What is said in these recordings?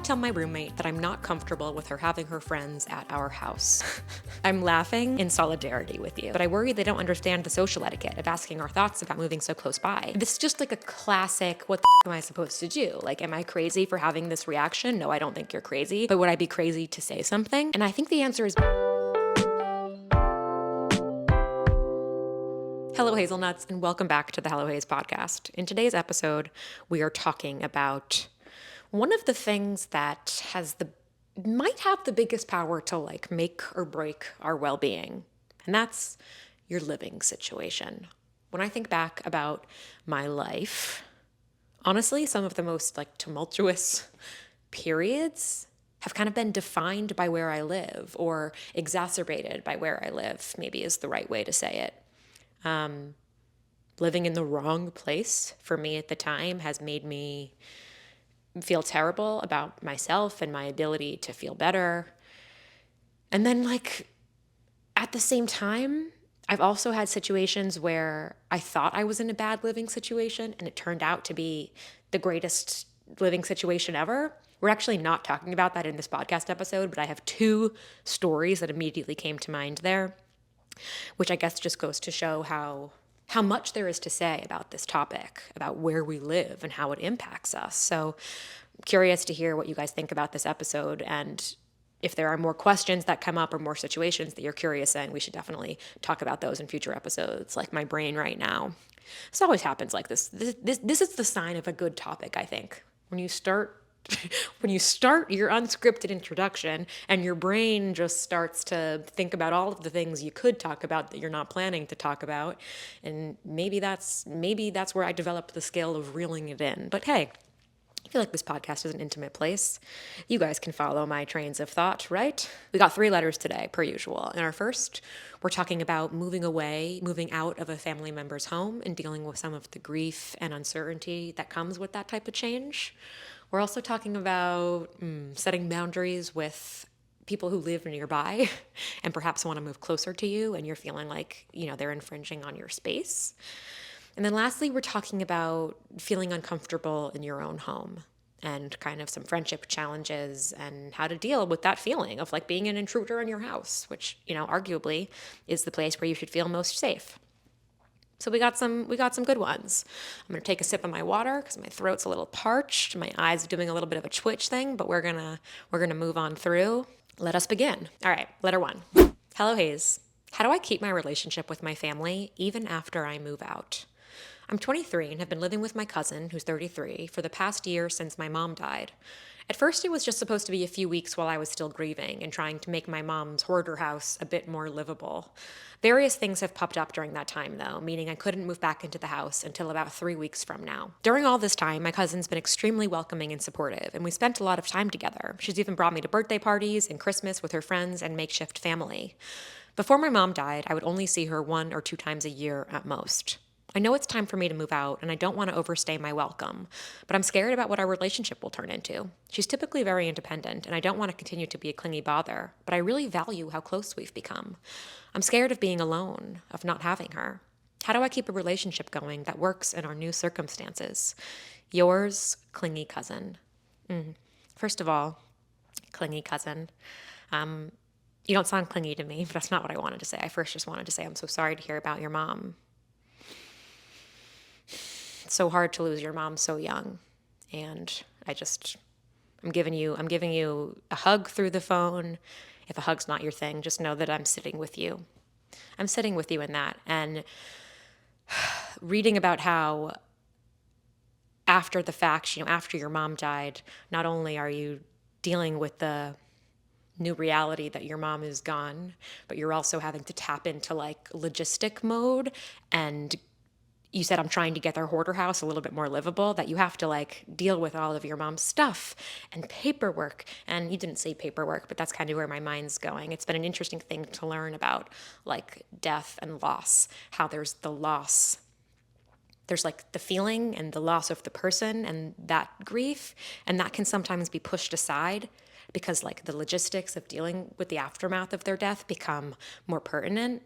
tell my roommate that I'm not comfortable with her having her friends at our house. I'm laughing in solidarity with you, but I worry they don't understand the social etiquette of asking our thoughts about moving so close by. This is just like a classic, what the am I supposed to do? Like, am I crazy for having this reaction? No, I don't think you're crazy, but would I be crazy to say something? And I think the answer is Hello, Hazelnuts, and welcome back to the Hello Haze podcast. In today's episode, we are talking about one of the things that might have the biggest power to make or break our well-being, and that's your living situation. When I think back about my life, honestly, some of the most tumultuous periods have kind of been defined by where I live, or exacerbated by where I live, maybe is the right way to say it. Living in the wrong place for me at the time has made me feel terrible about myself and my ability to feel better. And then at the same time, I've also had situations where I thought I was in a bad living situation and it turned out to be the greatest living situation ever. We're actually not talking about that in this podcast episode, but I have two stories that immediately came to mind there, which I guess just goes to show how much there is to say about this topic, about where we live and how it impacts us. So I'm curious to hear what you guys think about this episode, and if there are more questions that come up or more situations that you're curious in, we should definitely talk about those in future episodes, like my brain right now. This always happens like this. This is the sign of a good topic, I think. When you start your unscripted introduction and your brain just starts to think about all of the things you could talk about that you're not planning to talk about, and maybe that's where I developed the skill of reeling it in. But hey, I feel like this podcast is an intimate place. You guys can follow my trains of thought, right? We got 3 letters today, per usual. In our first, we're talking about moving out of a family member's home and dealing with some of the grief and uncertainty that comes with that type of change. We're also talking about setting boundaries with people who live nearby and perhaps want to move closer to you and you're feeling like, they're infringing on your space. And then lastly, we're talking about feeling uncomfortable in your own home and kind of some friendship challenges and how to deal with that feeling of being an intruder in your house, which, arguably is the place where you should feel most safe. So we got some good ones. I'm going to take a sip of my water because my throat's a little parched. My eyes are doing a little bit of a twitch thing, but we're going to move on through. Let us begin. All right, letter 1. Hello, Hayes. How do I keep my relationship with my family even after I move out? I'm 23 and have been living with my cousin, who's 33, for the past year since my mom died. At first, it was just supposed to be a few weeks while I was still grieving and trying to make my mom's hoarder house a bit more livable. Various things have popped up during that time, though, meaning I couldn't move back into the house until about 3 weeks from now. During all this time, my cousin's been extremely welcoming and supportive, and we spent a lot of time together. She's even brought me to birthday parties and Christmas with her friends and makeshift family. Before my mom died, I would only see her 1 or 2 times a year at most. I know it's time for me to move out, and I don't want to overstay my welcome, but I'm scared about what our relationship will turn into. She's typically very independent, and I don't want to continue to be a clingy bother, but I really value how close we've become. I'm scared of being alone, of not having her. How do I keep a relationship going that works in our new circumstances? Yours, clingy cousin. First of all, clingy cousin. You don't sound clingy to me, but that's not what I wanted to say. I first just wanted to say I'm so sorry to hear about your mom. It's so hard to lose your mom so young, and I'm giving you a hug through the phone. If a hug's not your thing, just know that I'm sitting with you. I'm sitting with you in that, and reading about how after the fact, after your mom died, not only are you dealing with the new reality that your mom is gone, but you're also having to tap into logistic mode. And you said I'm trying to get their hoarder house a little bit more livable, that you have to deal with all of your mom's stuff and paperwork. And you didn't say paperwork, but that's kind of where my mind's going. It's been an interesting thing to learn about death and loss, how there's the loss. There's the feeling and the loss of the person and that grief, and that can sometimes be pushed aside. because like the logistics of dealing with the aftermath of their death become more pertinent.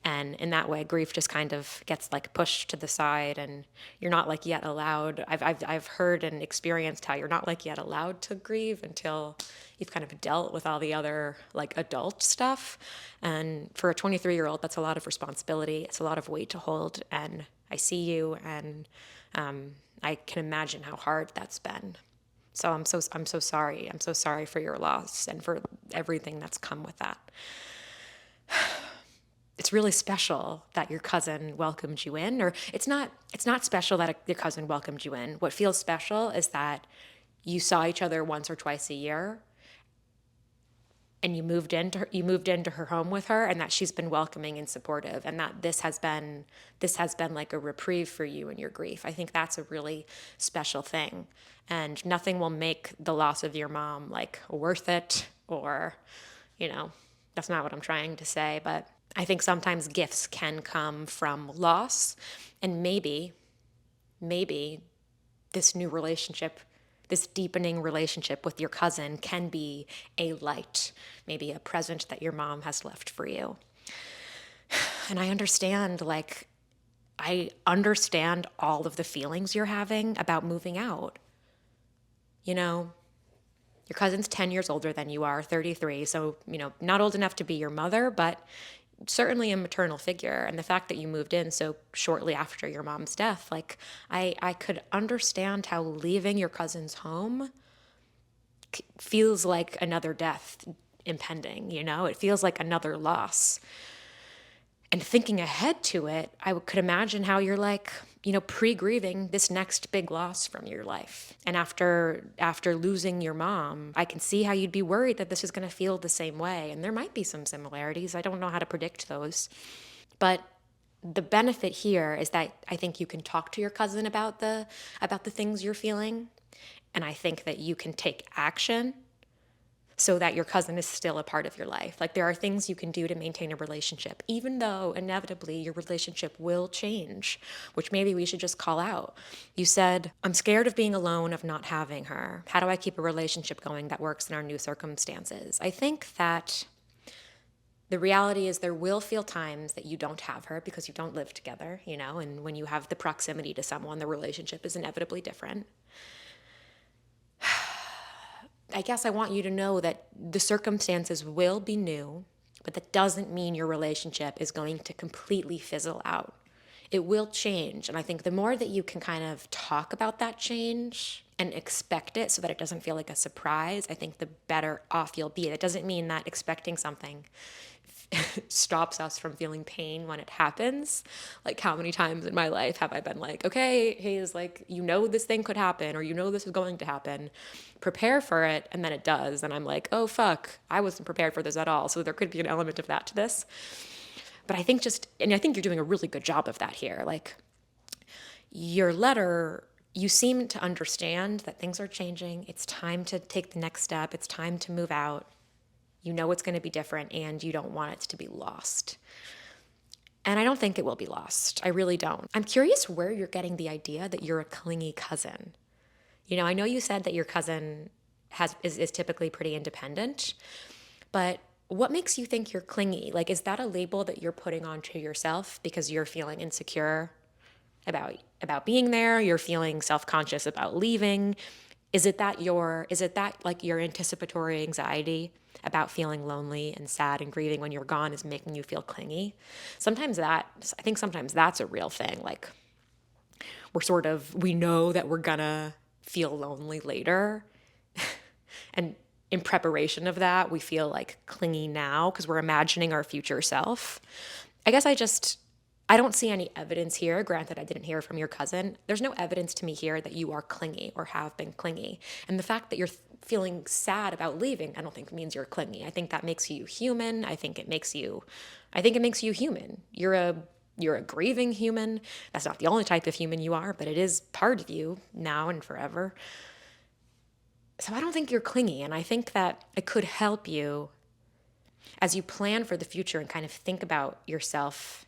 And in that way, grief just kind of gets like pushed to the side, and you're not like yet allowed. I've heard and experienced how you're not like yet allowed to grieve until you've kind of dealt with all the other like adult stuff. And for a 23-year-old, that's a lot of responsibility. It's a lot of weight to hold. And I see you, and I can imagine how hard that's been. So I'm so sorry. I'm so sorry for your loss and for everything that's come with that. It's really special that your cousin welcomed you in, or it's not special that your cousin welcomed you in. What feels special is that you saw each other once or twice a year, and you moved into her home with her, and that she's been welcoming and supportive, and that this has been like a reprieve for you in your grief. I think that's a really special thing, and nothing will make the loss of your mom like worth it, or that's not what I'm trying to say, but I think sometimes gifts can come from loss, and maybe this new relationship, this deepening relationship with your cousin can be a light, maybe a present that your mom has left for you. And I understand all of the feelings you're having about moving out. You know, your cousin's 10 years older than you are, 33, so, not old enough to be your mother, but certainly a maternal figure. And the fact that you moved in so shortly after your mom's death, like, I could understand how leaving your cousin's home feels like another death impending, It feels like another loss. And thinking ahead to it, I could imagine how you're like, pre-grieving this next big loss from your life. And after losing your mom, I can see how you'd be worried that this is going to feel the same way. And there might be some similarities. I don't know how to predict those. But the benefit here is that I think you can talk to your cousin about the things you're feeling. And I think that you can take action so that your cousin is still a part of your life. Like, there are things you can do to maintain a relationship, even though inevitably your relationship will change, which maybe we should just call out. You said, I'm scared of being alone, of not having her. How do I keep a relationship going that works in our new circumstances? I think that the reality is there will feel times that you don't have her because you don't live together, and when you have the proximity to someone, the relationship is inevitably different. I guess I want you to know that the circumstances will be new, but that doesn't mean your relationship is going to completely fizzle out. It will change. And I think the more that you can kind of talk about that change and expect it so that it doesn't feel like a surprise, I think the better off you'll be. That doesn't mean that expecting something stops us from feeling pain when it happens. Like, how many times in my life have I been like, okay, Hayes, like, this thing could happen, or this is going to happen. Prepare for it, and then it does. And I'm like, oh, fuck, I wasn't prepared for this at all. So there could be an element of that to this. But I think you're doing a really good job of that here. Like, your letter, you seem to understand that things are changing. It's time to take the next step. It's time to move out. It's going to be different, and you don't want it to be lost. And I don't think it will be lost. I really don't. I'm curious where you're getting the idea that you're a clingy cousin. I know you said that your cousin is typically pretty independent, but what makes you think you're clingy? Like, is that a label that you're putting onto yourself because you're feeling insecure about being there? You're feeling self-conscious about leaving? Is it that your anticipatory anxiety about feeling lonely and sad and grieving when you're gone is making you feel clingy? I think sometimes that's a real thing. Like, we know that we're gonna feel lonely later. And in preparation of that, we feel like clingy now because we're imagining our future self. I guess I don't see any evidence here. Granted, I didn't hear from your cousin. There's no evidence to me here that you are clingy or have been clingy. And the fact that you're feeling sad about leaving, I don't think means you're clingy. I think that makes you human. I think it makes you human. You're a grieving human. That's not the only type of human you are, but it is part of you now and forever. So I don't think you're clingy. And I think that it could help you as you plan for the future and kind of think about yourself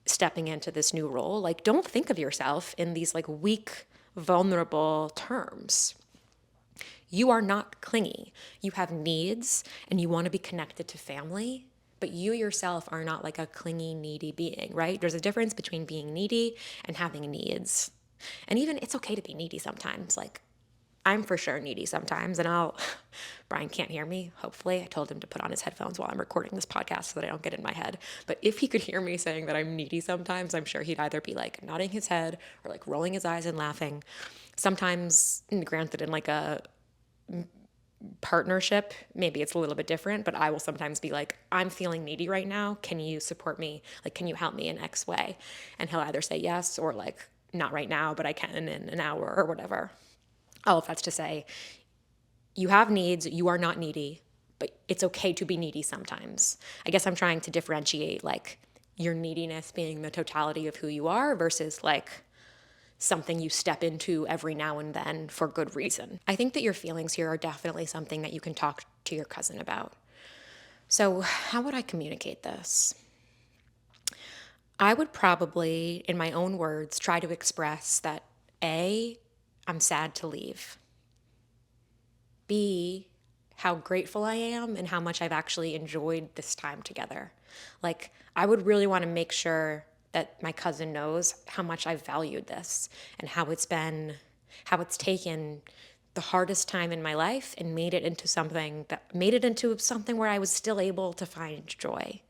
stepping into this new role. Like, don't think of yourself in these like weak, vulnerable terms. You are not clingy. You have needs and you want to be connected to family, but you yourself are not like a clingy, needy being, right? There's a difference between being needy and having needs. And even it's okay to be needy sometimes. Like, I'm for sure needy sometimes, and Brian can't hear me, hopefully. I told him to put on his headphones while I'm recording this podcast so that I don't get in my head. But if he could hear me saying that I'm needy sometimes, I'm sure he'd either be like nodding his head or like rolling his eyes and laughing. Sometimes, granted, in like a partnership, maybe it's a little bit different, but I will sometimes be like, I'm feeling needy right now. Can you support me? Like, can you help me in X way? And he'll either say yes or like, not right now, but I can in an hour or whatever. All of that's to say, you have needs, you are not needy, but it's okay to be needy sometimes. I guess I'm trying to differentiate like your neediness being the totality of who you are versus like something you step into every now and then for good reason. I think that your feelings here are definitely something that you can talk to your cousin about. So, how would I communicate this? I would probably, in my own words, try to express that A, I'm sad to leave. B, how grateful I am and how much I've actually enjoyed this time together. Like, I would really want to make sure that my cousin knows how much I've valued this and how it's taken the hardest time in my life and made it into something where I was still able to find joy.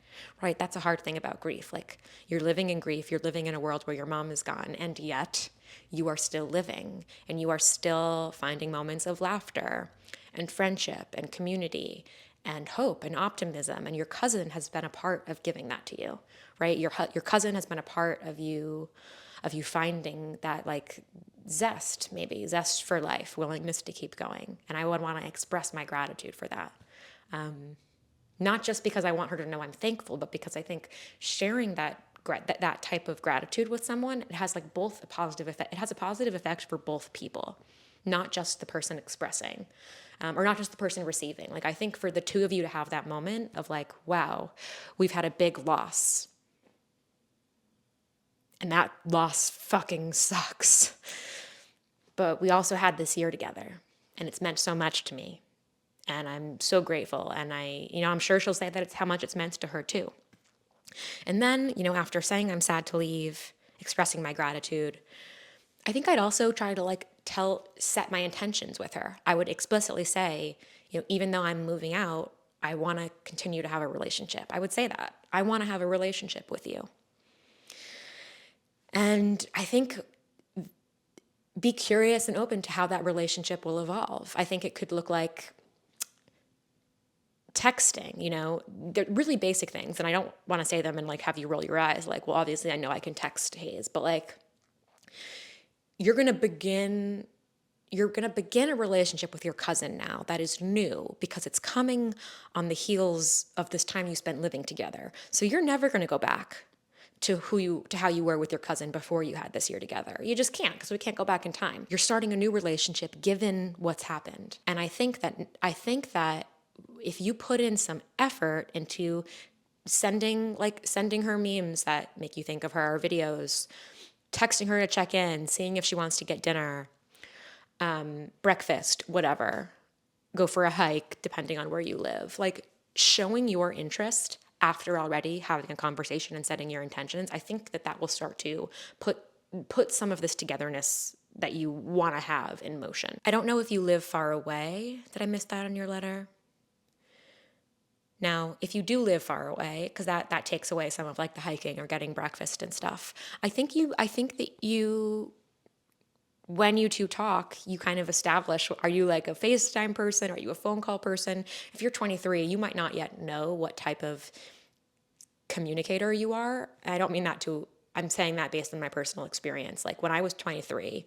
Right? That's a hard thing about grief. Like, you're living in grief, you're living in a world where your mom is gone, and yet you are still living and you are still finding moments of laughter and friendship and community and hope and optimism. And your cousin has been a part of giving that to you, right? Your cousin has been a part of you finding that like zest for life, willingness to keep going. And I would want to express my gratitude for that. Not just because I want her to know I'm thankful, but because I think sharing that type of gratitude with someone, it has like both a positive effect. It has a positive effect for both people, not just the person expressing, or not just the person receiving. Like, I think for the two of you to have that moment of like, wow, we've had a big loss, and that loss fucking sucks. But we also had this year together, and it's meant so much to me. And I'm so grateful. And I'm sure she'll say that it's how much it's meant to her too. And then, after saying I'm sad to leave, expressing my gratitude, I think I'd also try to like set my intentions with her. I would explicitly say, even though I'm moving out, I want to continue to have a relationship. I would say that. I want to have a relationship with you. And I think be curious and open to how that relationship will evolve. I think it could look like texting, they're really basic things. And I don't want to say them and like have you roll your eyes. Like, well, obviously I know I can text Hayes, but like, you're going to begin a relationship with your cousin now that is new because it's coming on the heels of this time you spent living together. So you're never going to go back to how you were with your cousin before you had this year together. You just can't, because we can't go back in time. You're starting a new relationship given what's happened. And I think that if you put in some effort into sending her memes that make you think of her, or videos, texting her to check in, seeing if she wants to get dinner, breakfast, whatever, go for a hike, depending on where you live, like showing your interest after already having a conversation and setting your intentions, I think that will start to put some of this togetherness that you want to have in motion. I don't know if you live far away. Did I miss that on your letter? Now, if you do live far away, because that takes away some of like the hiking or getting breakfast and stuff, I think that you, when you two talk, you kind of establish, are you like a FaceTime person? Are you a phone call person? If you're 23, you might not yet know what type of communicator you are. I don't mean that I'm saying that based on my personal experience. Like, when I was 23,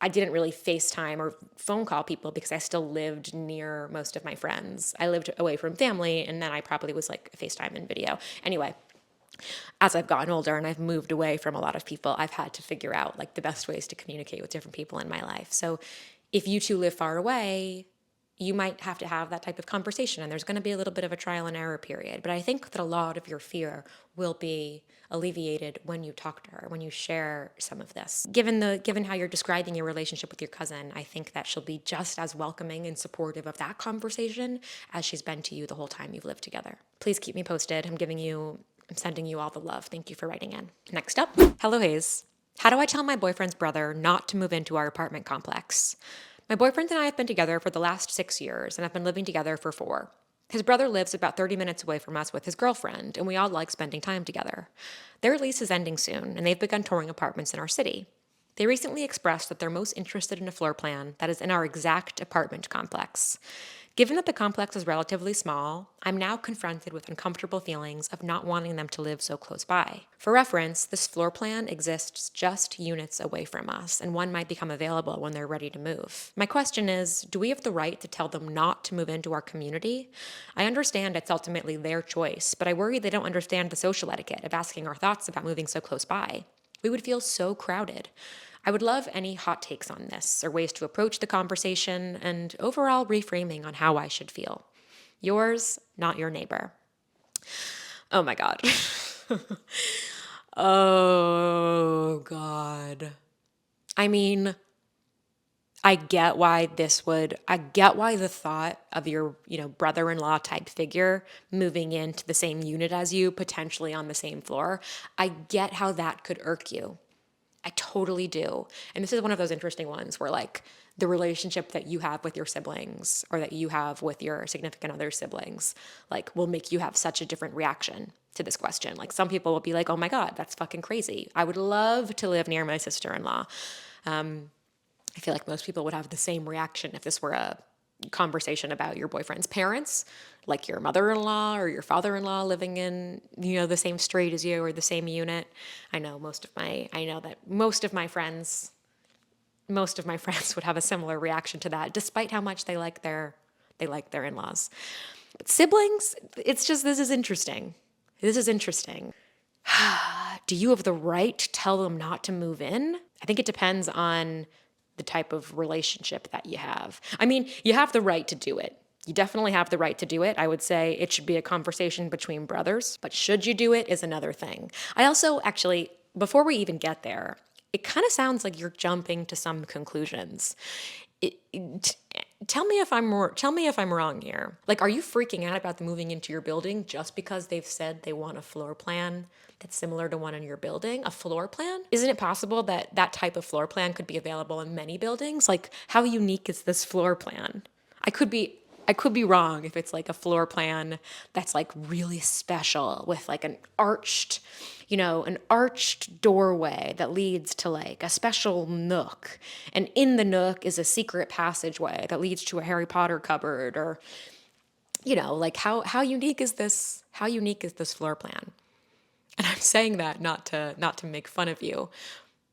I didn't really FaceTime or phone call people because I still lived near most of my friends. I lived away from family, and then I probably was like FaceTime and video. Anyway, as I've gotten older and I've moved away from a lot of people, I've had to figure out like the best ways to communicate with different people in my life. So if you two live far away, you might have to have that type of conversation, and there's going to be a little bit of a trial and error period. But I think that a lot of your fear will be alleviated when you talk to her, when you share some of this. Given how you're describing your relationship with your cousin, I think that she'll be just as welcoming and supportive of that conversation as she's been to you the whole time you've lived together. Please keep me posted. I'm sending you all the love. Thank you for writing in. Next up, hello Hayes. How do I tell my boyfriend's brother not to move into our apartment complex? My boyfriend and I have been together for the last 6 years and have been living together for 4. His brother lives about 30 minutes away from us with his girlfriend, and we all like spending time together. Their lease is ending soon, and they've begun touring apartments in our city. They recently expressed that they're most interested in a floor plan that is in our exact apartment complex. Given that the complex is relatively small, I'm now confronted with uncomfortable feelings of not wanting them to live so close by. For reference, this floor plan exists just units away from us, and one might become available when they're ready to move. My question is, do we have the right to tell them not to move into our community? I understand it's ultimately their choice, but I worry they don't understand the social etiquette of asking our thoughts about moving so close by. We would feel so crowded. I would love any hot takes on this, or ways to approach the conversation, and overall reframing on how I should feel. Yours, not your neighbor. Oh my God. Oh God. I mean, I get why the thought of your, brother-in-law type figure moving into the same unit as you, potentially on the same floor. I get how that could irk you. I totally do. And this is one of those interesting ones where like the relationship that you have with your siblings or that you have with your significant other's siblings, like will make you have such a different reaction to this question. Like some people will be like, oh my God, that's fucking crazy. I would love to live near my sister-in-law. I feel like most people would have the same reaction if this were a conversation about your boyfriend's parents, like your mother-in-law or your father-in-law living in, the same street as you or the same unit. I know that most of my friends would have a similar reaction to that, despite how much they like their in-laws. But siblings, this is interesting. This is interesting. Do you have the right to tell them not to move in? I think it depends on the type of relationship that you have. I mean, you have the right to do it. You definitely have the right to do it. I would say it should be a conversation between brothers, but should you do it is another thing. I also actually, before we even get there, it kind of sounds like you're jumping to some conclusions. Tell me if I'm wrong here. Like, are you freaking out about them moving into your building just because they've said they want a floor plan that's similar to one in your building? A floor plan? Isn't it possible that that type of floor plan could be available in many buildings? Like, how unique is this floor plan? I could be wrong if it's like a floor plan that's like really special with like an arched doorway that leads to like a special nook. And in the nook is a secret passageway that leads to a Harry Potter cupboard, or, like how unique is this? How unique is this floor plan? And I'm saying that not to make fun of you,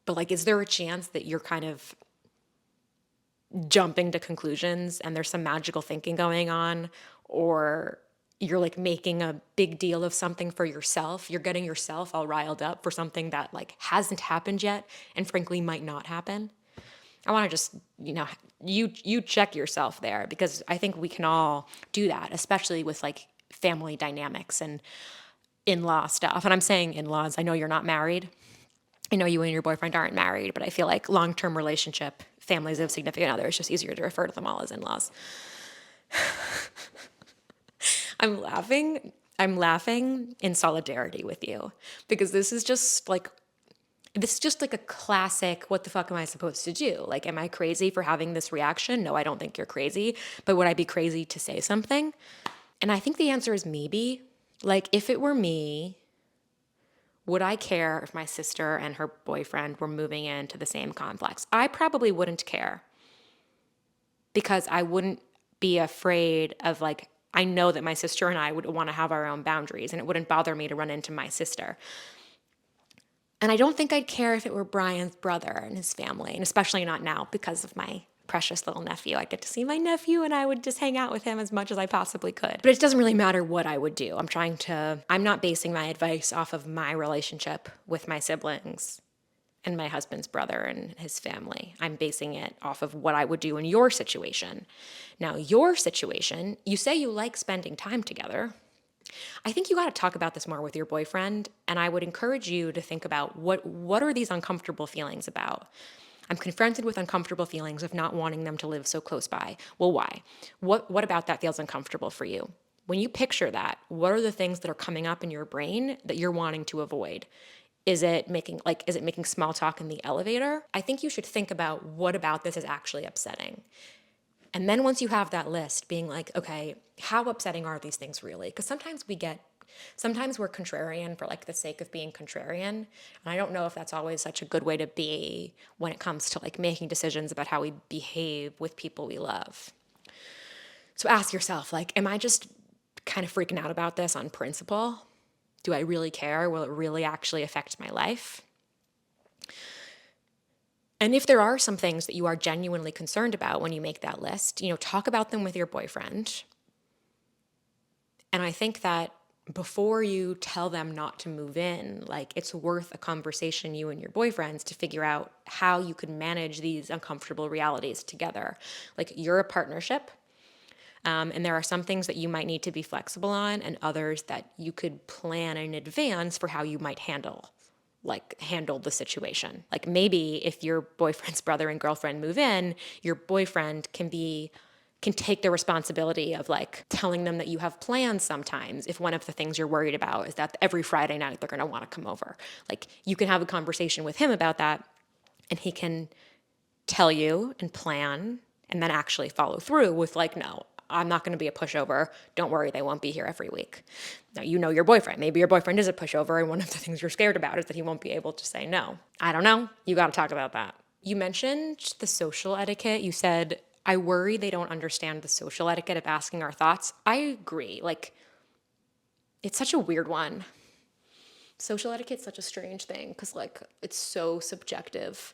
but like, is there a chance that you're kind of jumping to conclusions and there's some magical thinking going on, or you're like making a big deal of something for yourself? You're getting yourself all riled up for something that like hasn't happened yet and frankly might not happen. I want to just, you check yourself there, because I think we can all do that, especially with like family dynamics and in-law stuff. And I'm saying in-laws, I know you're not married. I know you and your boyfriend aren't married, but I feel like long-term relationship, families of significant others, it's just easier to refer to them all as in-laws. I'm laughing in solidarity with you, because this is just like a classic, what the fuck am I supposed to do? Like, am I crazy for having this reaction? No, I don't think you're crazy, but would I be crazy to say something? And I think the answer is maybe. Like, if it were me, would I care if my sister and her boyfriend were moving into the same complex? I probably wouldn't care, because I wouldn't be afraid of like, I know that my sister and I would want to have our own boundaries, and it wouldn't bother me to run into my sister. And I don't think I'd care if it were Brian's brother and his family, and especially not now because of my precious little nephew. I get to see my nephew and I would just hang out with him as much as I possibly could. But it doesn't really matter what I would do. I'm not basing my advice off of my relationship with my siblings and my husband's brother and his family. I'm basing it off of what I would do in your situation. Now, your situation, you say you like spending time together. I think you got to talk about this more with your boyfriend, and I would encourage you to think about what are these uncomfortable feelings about? I'm confronted with uncomfortable feelings of not wanting them to live so close by. Well, why? What about that feels uncomfortable for you? When you picture that, what are the things that are coming up in your brain that you're wanting to avoid? Is it making small talk in the elevator? I think you should think about what about this is actually upsetting. And then once you have that list, being like, okay, how upsetting are these things really? Because sometimes we're contrarian for like the sake of being contrarian. And I don't know if that's always such a good way to be when it comes to like making decisions about how we behave with people we love. So ask yourself, like, am I just kind of freaking out about this on principle? Do I really care? Will it really actually affect my life? And if there are some things that you are genuinely concerned about when you make that list, talk about them with your boyfriend. And I think that before you tell them not to move in, like it's worth a conversation, you and your boyfriends, to figure out how you can manage these uncomfortable realities together. Like you're a partnership. And there are some things that you might need to be flexible on and others that you could plan in advance for how you might handle the situation. Like maybe if your boyfriend's brother and girlfriend move in, your boyfriend can take the responsibility of like telling them that you have plans sometimes if one of the things you're worried about is that every Friday night they're going to want to come over. Like you can have a conversation with him about that and he can tell you and plan and then actually follow through with like, no, I'm not going to be a pushover. Don't worry, they won't be here every week. Now, your boyfriend. Maybe your boyfriend is a pushover, and one of the things you're scared about is that he won't be able to say no. I don't know. You got to talk about that. You mentioned the social etiquette. You said, I worry they don't understand the social etiquette of asking our thoughts. I agree. Like, it's such a weird one. Social etiquette is such a strange thing because, like, it's so subjective.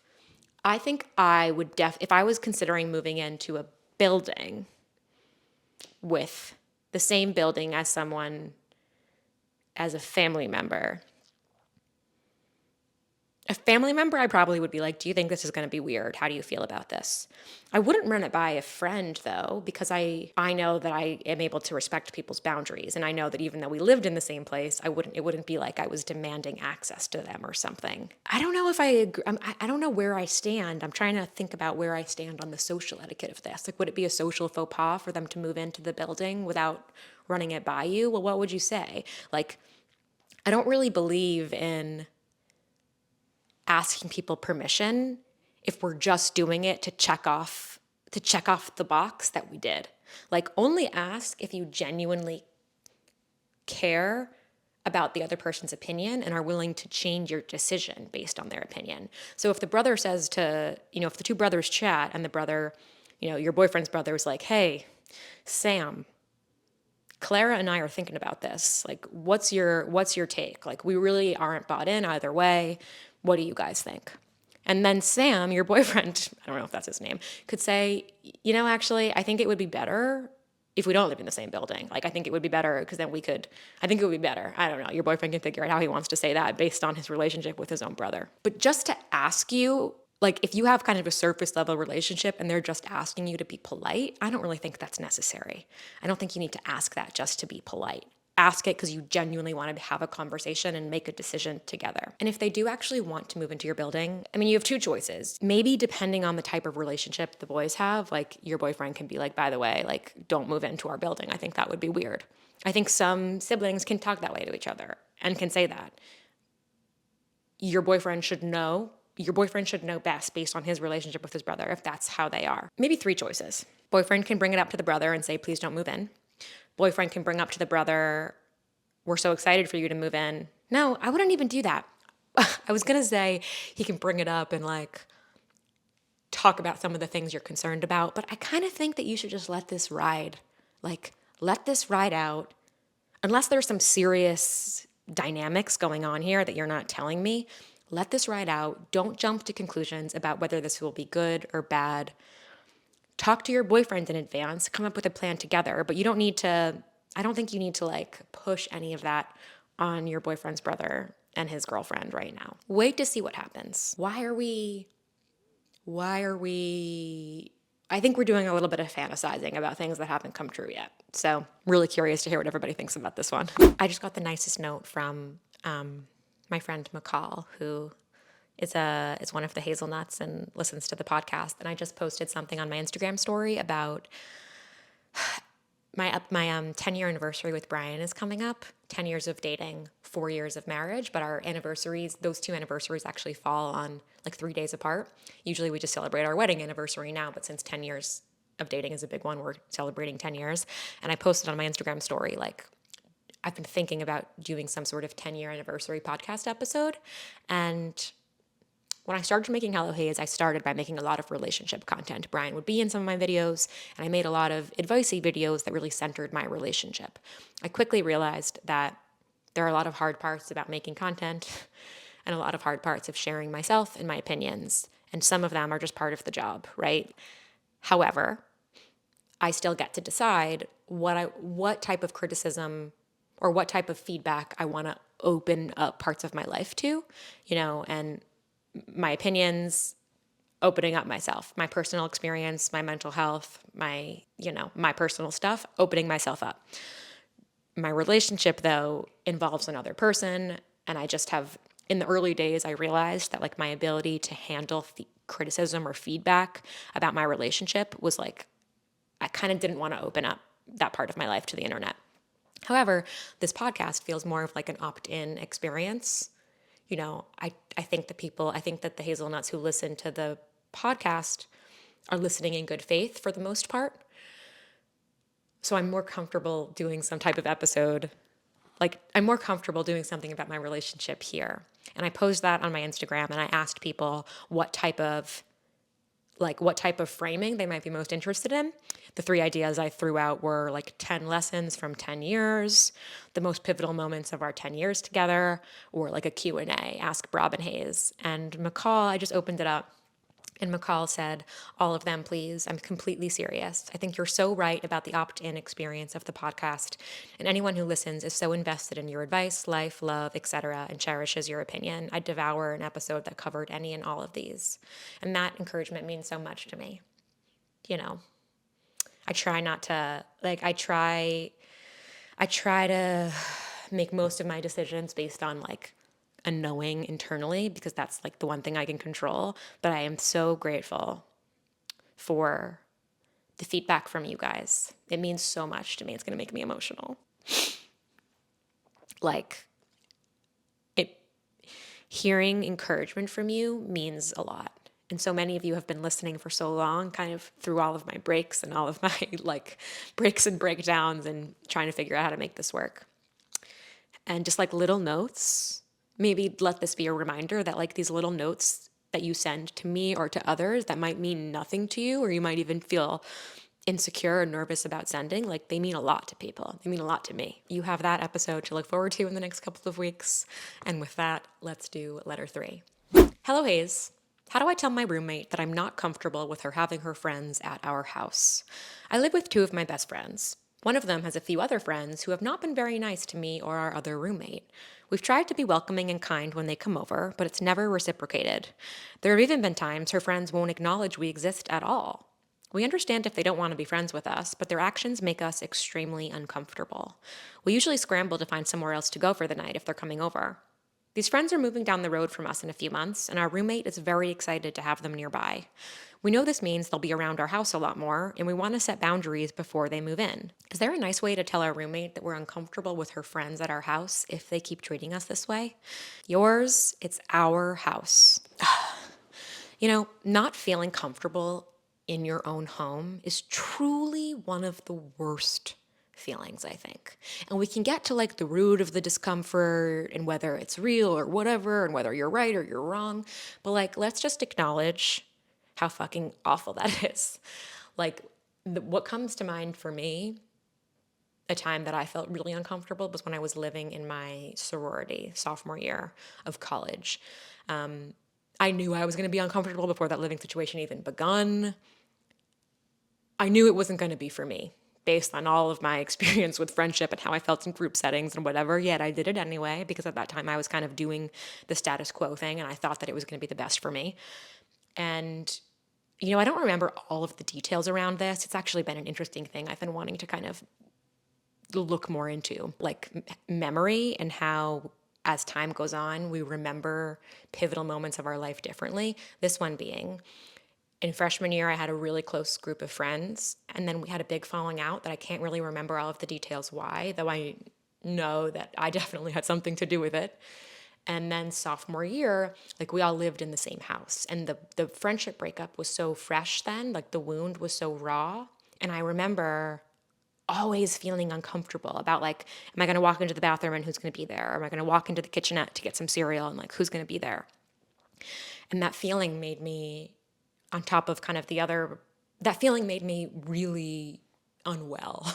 I think I would if I was considering moving into a building with the same building as someone, as a family member, I probably would be like, do you think this is going to be weird? How do you feel about this? I wouldn't run it by a friend though, because I know that I am able to respect people's boundaries. And I know that even though we lived in the same place, it wouldn't be like I was demanding access to them or something. I don't know if I agree. I don't know where I stand. I'm trying to think about where I stand on the social etiquette of this. Like, would it be a social faux pas for them to move into the building without running it by you? Well, what would you say? Like, I don't really believe in asking people permission if we're just doing it to check off the box that we did. Like, only ask if you genuinely care about the other person's opinion and are willing to change your decision based on their opinion. So if the brother says to, if the two brothers chat and the brother, your boyfriend's brother is like, hey, Sam, Clara and I are thinking about this. Like, what's your take? Like, we really aren't bought in either way. What do you guys think? And then Sam, your boyfriend, I don't know if that's his name, could say, actually, I think it would be better if we don't live in the same building. Like, I think it would be better because then I think it would be better. I don't know. Your boyfriend can figure out how he wants to say that based on his relationship with his own brother. But just to ask you, like, if you have kind of a surface level relationship and they're just asking you to be polite, I don't really think that's necessary. I don't think you need to ask that just to be polite. Ask it because you genuinely want to have a conversation and make a decision together. And if they do actually want to move into your building, you have two choices. Maybe depending on the type of relationship the boys have, like your boyfriend can be like, by the way, like, don't move into our building. I think that would be weird. I think some siblings can talk that way to each other and can say that. Your boyfriend should know best based on his relationship with his brother if that's how they are. Maybe three choices. Boyfriend can bring it up to the brother and say, please don't move in. Boyfriend can bring up to the brother, we're so excited for you to move in. No, I wouldn't even do that. I was going to say he can bring it up and like talk about some of the things you're concerned about, but I kind of think that you should just let this ride. Like, let this ride out. Unless there's some serious dynamics going on here that you're not telling me, let this ride out. Don't jump to conclusions about whether this will be good or bad. Talk to your boyfriend in advance, come up with a plan together, but I don't think you need to like push any of that on your boyfriend's brother and his girlfriend right now. Wait to see what happens. Why are we I think we're doing a little bit of fantasizing about things that haven't come true yet. So really curious to hear what everybody thinks about this one. I just got the nicest note from my friend McCall, who is one of the Hazelnuts and listens to the podcast. And I just posted something on my Instagram story about my 10-year anniversary with Brian is coming up. 10 years of dating, 4 years of marriage, but our anniversaries, those two anniversaries actually fall on like 3 days apart. Usually we just celebrate our wedding anniversary now, but since 10 years of dating is a big one, we're celebrating 10 years. And I posted on my Instagram story, like, I've been thinking about doing some sort of 10-year anniversary podcast episode. And when I started making Hello Haze, I started by making a lot of relationship content. Brian would be in some of my videos, and I made a lot of advice-y videos that really centered my relationship. I quickly realized that there are a lot of hard parts about making content and a lot of hard parts of sharing myself and my opinions, and some of them are just part of the job, right? However, I still get to decide what type of criticism or what type of feedback I want to open up parts of my life to, and my opinions, opening up myself, my personal experience, my mental health, my personal stuff, opening myself up. My relationship, though, involves another person, and I just have, in the early days, I realized that like my ability to handle criticism or feedback about my relationship was like, I kind of didn't want to open up that part of my life to the internet. However, this podcast feels more of like an opt-in experience. I think that the Hazelnuts who listen to the podcast are listening in good faith for the most part. So I'm more comfortable doing some type of episode. Like, I'm more comfortable doing something about my relationship here. And I posed that on my Instagram, and I asked people what type of framing they might be most interested in. The 3 ideas I threw out were like 10 lessons from 10 years, the most pivotal moments of our 10 years together, or like a Q&A, Ask Rob and Hayes. And McCall, I just opened it up, and McCall said, all of them, please. I'm completely serious. I think you're so right about the opt-in experience of the podcast, and anyone who listens is so invested in your advice, life, love, etc., and cherishes your opinion. I'd devour an episode that covered any and all of these. And that encouragement means so much to me. I try not to, I try to make most of my decisions based on like a knowing internally, because that's like the one thing I can control. But I am so grateful for the feedback from you guys. It means so much to me. It's going to make me emotional. Hearing encouragement from you means a lot. And so many of you have been listening for so long, kind of through all of my breaks and all of my breaks and breakdowns and trying to figure out how to make this work. And just like little notes, maybe let this be a reminder that like these little notes that you send to me or to others that might mean nothing to you, or you might even feel insecure or nervous about sending, like they mean a lot to people. They mean a lot to me. You have that episode to look forward to in the next couple of weeks. And with that, let's do letter 3. Hello, Hayes. How do I tell my roommate that I'm not comfortable with her having her friends at our house? I live with 2 of my best friends. One of them has a few other friends who have not been very nice to me or our other roommate. We've tried to be welcoming and kind when they come over, but it's never reciprocated. There have even been times her friends won't acknowledge we exist at all. We understand if they don't want to be friends with us, but their actions make us extremely uncomfortable. We usually scramble to find somewhere else to go for the night if they're coming over. These friends are moving down the road from us in a few months, and our roommate is very excited to have them nearby. We know this means they'll be around our house a lot more, and we want to set boundaries before they move in. Is there a nice way to tell our roommate that we're uncomfortable with her friends at our house if they keep treating us this way? Yours, it's our house. Not feeling comfortable in your own home is truly one of the worst feelings, I think. And we can get to like the root of the discomfort and whether it's real or whatever, and whether you're right or you're wrong. But like, let's just acknowledge how fucking awful that is. What comes to mind for me, a time that I felt really uncomfortable, was when I was living in my sorority, sophomore year of college. I knew I was going to be uncomfortable before that living situation even begun. I knew it wasn't going to be for me, based on all of my experience with friendship and how I felt in group settings and whatever, yet I did it anyway, because at that time I was kind of doing the status quo thing and I thought that it was going to be the best for me. And, I don't remember all of the details around this. It's actually been an interesting thing I've been wanting to kind of look more into, like memory and how as time goes on, we remember pivotal moments of our life differently. This one being, in freshman year, I had a really close group of friends, and then we had a big falling out that I can't really remember all of the details why, though I know that I definitely had something to do with it. And then sophomore year, like we all lived in the same house, and the friendship breakup was so fresh then, like the wound was so raw. And I remember always feeling uncomfortable about like, am I going to walk into the bathroom and who's going to be there? Or am I going to walk into the kitchenette to get some cereal and like, who's going to be there? And that feeling made me, on top of kind of that feeling made me really unwell.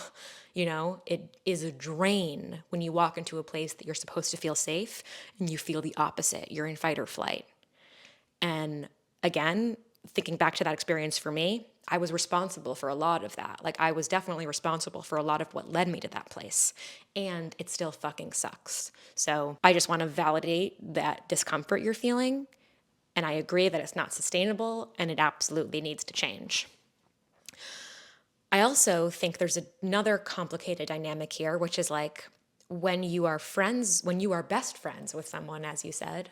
It is a drain when you walk into a place that you're supposed to feel safe and you feel the opposite. You're in fight or flight. And again, thinking back to that experience for me, I was responsible for a lot of that. Like, I was definitely responsible for a lot of what led me to that place. And it still fucking sucks. So I just want to validate that discomfort you're feeling. And I agree that it's not sustainable and it absolutely needs to change. I also think there's another complicated dynamic here, which is like when you are best friends with someone, as you said,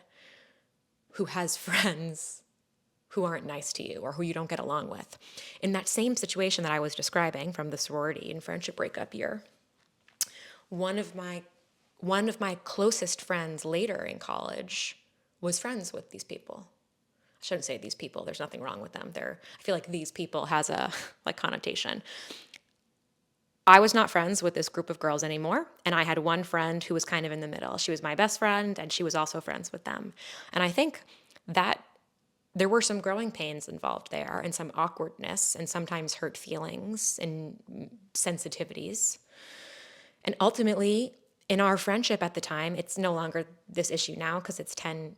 who has friends who aren't nice to you or who you don't get along with. In that same situation that I was describing from the sorority and friendship breakup year, one of my closest friends later in college was friends with these people. I shouldn't say these people. There's nothing wrong with them. I feel like these people has a like connotation. I was not friends with this group of girls anymore, and I had one friend who was kind of in the middle. She was my best friend, and she was also friends with them. And I think that there were some growing pains involved there, and some awkwardness, and sometimes hurt feelings and sensitivities. And ultimately, in our friendship at the time, it's no longer this issue now because it's 10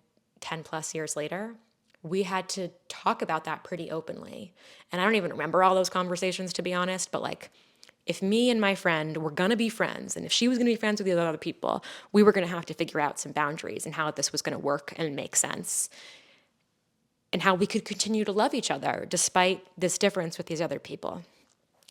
plus years later. We had to talk about that pretty openly. And I don't even remember all those conversations, to be honest, but like, if me and my friend were going to be friends, and if she was going to be friends with the other people, we were going to have to figure out some boundaries and how this was going to work and make sense, and how we could continue to love each other despite this difference with these other people.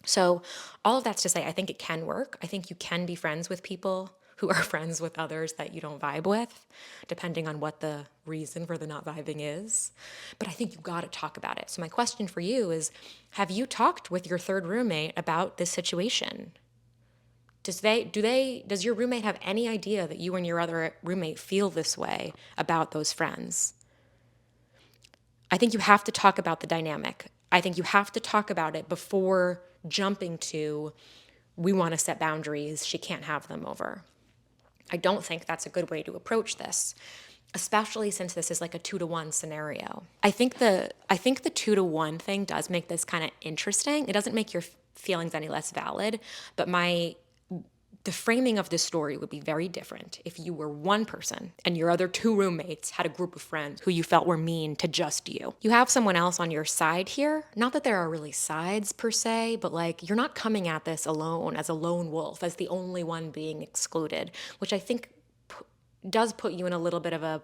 So all of that's to say, I think it can work. I think you can be friends with people who are friends with others that you don't vibe with, depending on what the reason for the not vibing is. But I think you got to talk about it. So my question for you is, have you talked with your third roommate about this situation? Does your roommate have any idea that you and your other roommate feel this way about those friends? I think you have to talk about the dynamic. I think you have to talk about it before jumping to, we want to set boundaries, she can't have them over. I don't think that's a good way to approach this, especially since this is like a 2-to-1 scenario. I think the 2-to-1 thing does make this kind of interesting. It doesn't make your feelings any less valid, but the framing of this story would be very different if you were one person and your other 2 roommates had a group of friends who you felt were mean to just you. You have someone else on your side here. Not that there are really sides per se, but like, you're not coming at this alone as a lone wolf, as the only one being excluded, which I think does put you in a little bit of a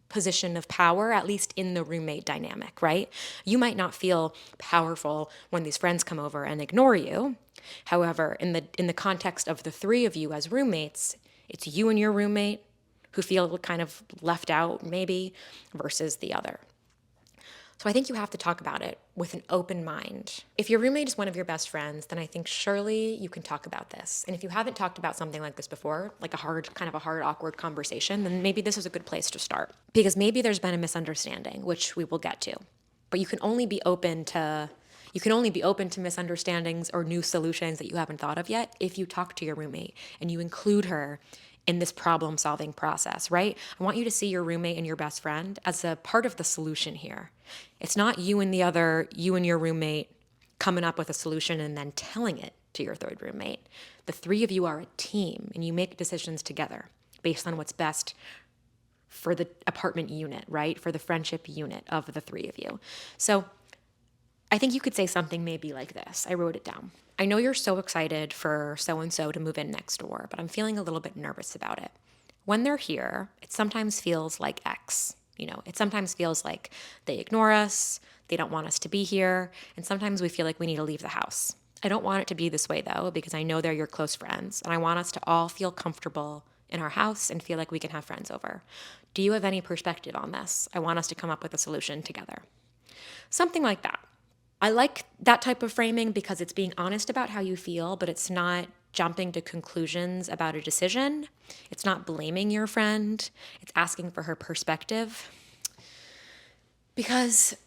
position of power, at least in the roommate dynamic, right? You might not feel powerful when these friends come over and ignore you. However, in the context of the 3 of you as roommates, it's you and your roommate who feel kind of left out maybe versus the other. So I think you have to talk about it with an open mind. If your roommate is one of your best friends, then I think surely you can talk about this. And if you haven't talked about something like this before, like a hard, awkward conversation, then maybe this is a good place to start. Because maybe there's been a misunderstanding, which we will get to. But you can only be open to misunderstandings or new solutions that you haven't thought of yet if you talk to your roommate and you include her in this problem-solving process, right? I want you to see your roommate and your best friend as a part of the solution here. It's not you and your roommate coming up with a solution and then telling it to your third roommate. The 3 of you are a team and you make decisions together based on what's best for the apartment unit, right? For the friendship unit of the 3 of you. So I think you could say something maybe like this. I wrote it down. I know you're so excited for so and so to move in next door, but I'm feeling a little bit nervous about it. When they're here, it sometimes feels like X. It sometimes feels like they ignore us, they don't want us to be here, and sometimes we feel like we need to leave the house. I don't want it to be this way though, because I know they're your close friends, and I want us to all feel comfortable in our house and feel like we can have friends over. Do you have any perspective on this? I want us to come up with a solution together. Something like that. I like that type of framing because it's being honest about how you feel, but it's not jumping to conclusions about a decision. It's not blaming your friend. It's asking for her perspective. Because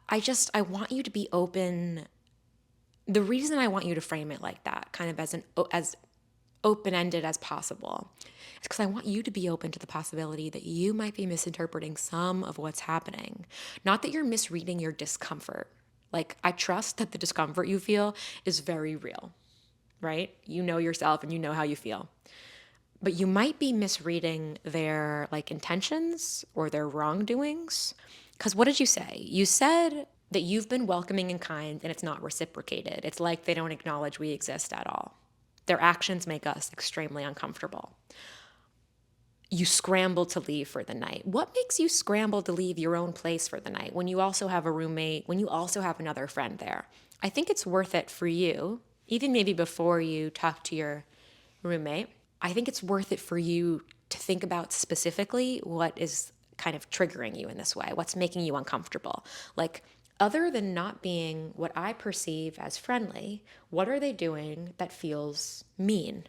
I want you to be open. The reason I want you to frame it like that, kind of as open-ended as possible, is because I want you to be open to the possibility that you might be misinterpreting some of what's happening. Not that you're misreading your discomfort. Like, I trust that the discomfort you feel is very real, right? You know yourself and you know how you feel. But you might be misreading their intentions or their wrongdoings. Because what did you say? You said that you've been welcoming and kind and it's not reciprocated. It's like they don't acknowledge we exist at all. Their actions make us extremely uncomfortable. You scramble to leave for the night. What makes you scramble to leave your own place for the night when you also have a roommate, when you also have another friend there? I think it's worth it for you, even maybe before you talk to your roommate. I think it's worth it for you to think about specifically what is kind of triggering you in this way, what's making you uncomfortable. Other than not being what I perceive as friendly, what are they doing that feels mean?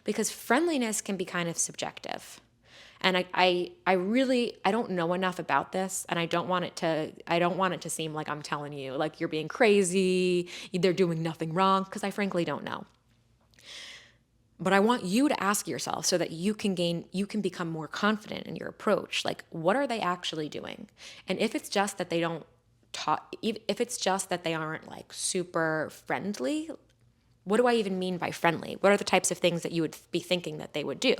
Because friendliness can be kind of subjective. And I don't know enough about this, and I don't want it to seem like I'm telling you like you're being crazy, they're doing nothing wrong, because I frankly don't know. But I want you to ask yourself so that you can become more confident in your approach. Like, what are they actually doing? And if it's just that they don't talk, if it's just that they aren't super friendly, what do I even mean by friendly? What are the types of things that you would be thinking that they would do?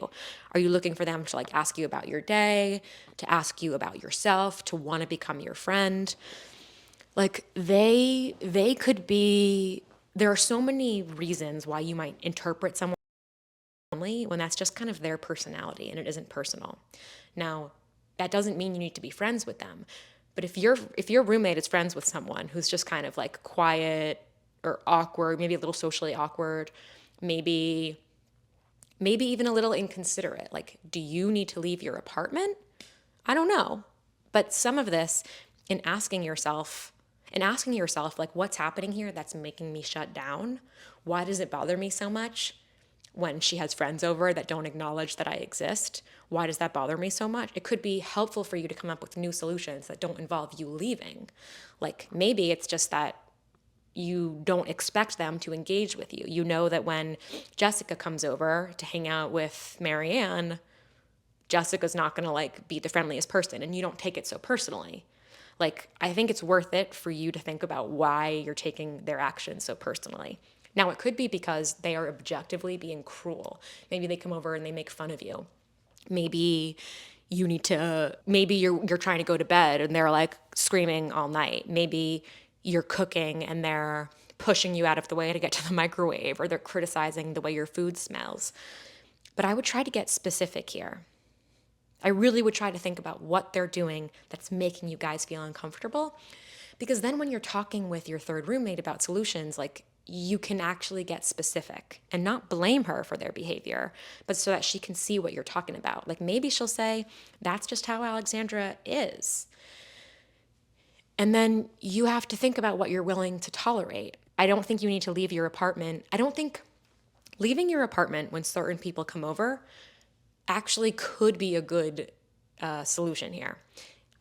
Are you looking for them to ask you about your day, to ask you about yourself, to want to become your friend? They could be, there are so many reasons why you might interpret someone when that's just kind of their personality and it isn't personal. Now, that doesn't mean you need to be friends with them. But if your roommate is friends with someone who's just kind of quiet or awkward, maybe a little socially awkward, maybe even a little inconsiderate, do you need to leave your apartment? I don't know. But some of this in asking yourself, what's happening here that's making me shut down? Why does it bother me so much when she has friends over that don't acknowledge that I exist? Why does that bother me so much? It could be helpful for you to come up with new solutions that don't involve you leaving. Maybe it's just that you don't expect them to engage with you. You know that when Jessica comes over to hang out with Marianne, Jessica's not going to be the friendliest person, and you don't take it so personally. I think it's worth it for you to think about why you're taking their actions so personally. Now, it could be because they are objectively being cruel. Maybe they come over and they make fun of you. Maybe you're trying to go to bed and they're screaming all night. Maybe you're cooking and they're pushing you out of the way to get to the microwave, or they're criticizing the way your food smells. But I would try to get specific here. I really would try to think about what they're doing that's making you guys feel uncomfortable. Because then when you're talking with your third roommate about solutions, you can actually get specific and not blame her for their behavior, but so that she can see what you're talking about. Maybe she'll say, that's just how Alexandra is. And then you have to think about what you're willing to tolerate. I don't think you need to leave your apartment. I don't think leaving your apartment when certain people come over actually could be a good solution here.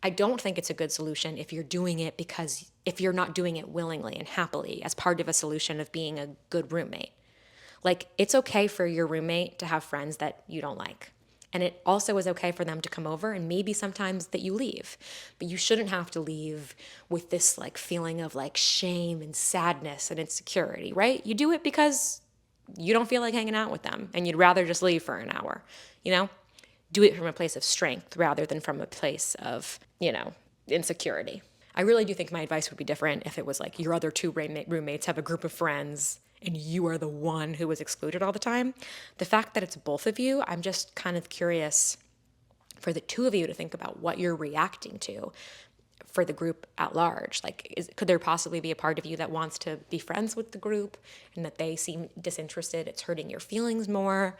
I don't think it's a good solution if you're doing it because if you're not doing it willingly and happily as part of a solution of being a good roommate. It's okay for your roommate to have friends that you don't like. And it also is okay for them to come over and maybe sometimes that you leave. But you shouldn't have to leave with this feeling of shame and sadness and insecurity, right? You do it because you don't feel like hanging out with them and you'd rather just leave for an hour, Do it from a place of strength rather than from a place of, insecurity. I really do think my advice would be different if it was like your other two roommates have a group of friends and you are the one who was excluded all the time. The fact that it's both of you, I'm just kind of curious for the two of you to think about what you're reacting to for the group at large. Like, could there possibly be a part of you that wants to be friends with the group and that they seem disinterested? It's hurting your feelings more.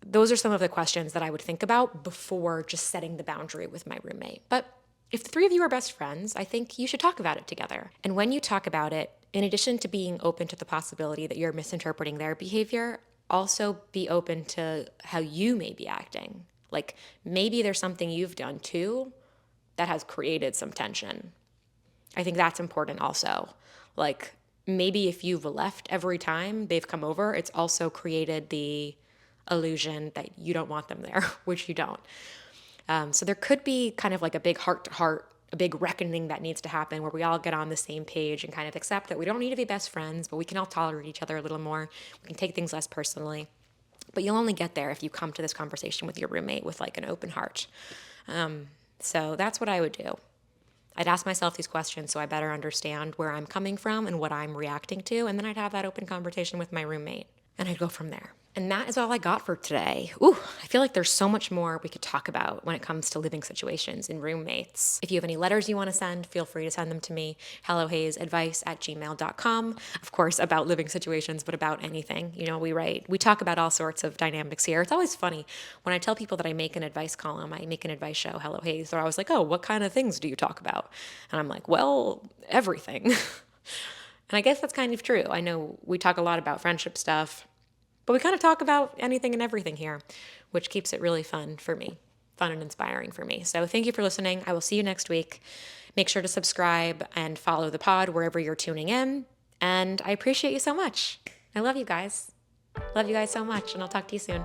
Those are some of the questions that I would think about before just setting the boundary with my roommate. But if the three of you are best friends, I think you should talk about it together. And when you talk about it, in addition to being open to the possibility that you're misinterpreting their behavior, also be open to how you may be acting. Like, maybe there's something you've done too that has created some tension. I think that's important also. Like, maybe if you've left every time they've come over, it's also created the illusion that you don't want them there, which you don't. So there could be kind of like a big heart to heart, a big reckoning that needs to happen where we all get on the same page and kind of accept that we don't need to be best friends, but we can all tolerate each other a little more. We can take things less personally. But you'll only get there if you come to this conversation with your roommate with like an open heart. So that's what I would do. I'd ask myself these questions so I better understand where I'm coming from and what I'm reacting to, and then I'd have that open conversation with my roommate, and I'd go from there. And that is all I got for today. Ooh, I feel like there's so much more we could talk about when it comes to living situations and roommates. If you have any letters you want to send, feel free to send them to me. hellohazeadvice@gmail.com. Of course, about living situations, but about anything. You know, we talk about all sorts of dynamics here. It's always funny when I tell people that I make an advice column, I make an advice show, Hello Haze, they're always like, oh, what kind of things do you talk about? And I'm like, well, everything. And I guess that's kind of true. I know we talk a lot about friendship stuff, but we kind of talk about anything and everything here, which keeps it really fun for me, fun and inspiring for me. So thank you for listening. I will see you next week. Make sure to subscribe and follow the pod wherever you're tuning in. And I appreciate you so much. I love you guys. Love you guys so much, and I'll talk to you soon.